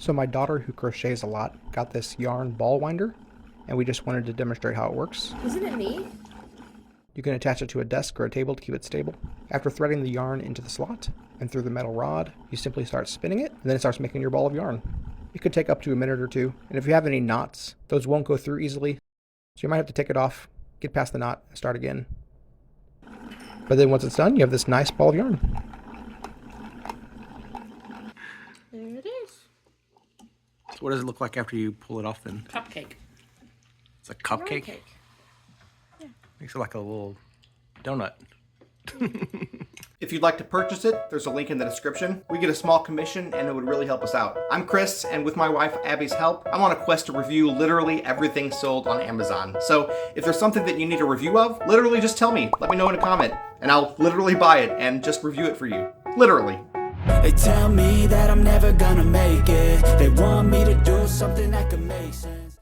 So my daughter, who crochets a lot, got this yarn ball winder, and we just wanted to demonstrate how it works. Isn't it me? You can attach it to a desk or a table to keep it stable. After threading the yarn into the slot and through the metal rod, you simply start spinning it, and then it starts making your ball of yarn. It could take up to a minute or two, and if you have any knots, those won't go through easily, so you might have to take it off, get past the knot, and start again. But then once it's done, you have this nice ball of yarn. There it is. So what does it look like after you pull it off then? Cupcake. It's a cupcake? Cake. Yeah. Makes it like a little donut. If you'd like to purchase it, there's a link in the description. We get a small commission and it would really help us out. I'm Chris, and with my wife Abby's help, I'm on a quest to review literally everything sold on Amazon. So if there's something that you need a review of, literally just tell me. Let me know in a comment, and I'll literally buy it and just review it for you. Literally. They tell me that I'm never gonna make it. They want me to do something that could make sense.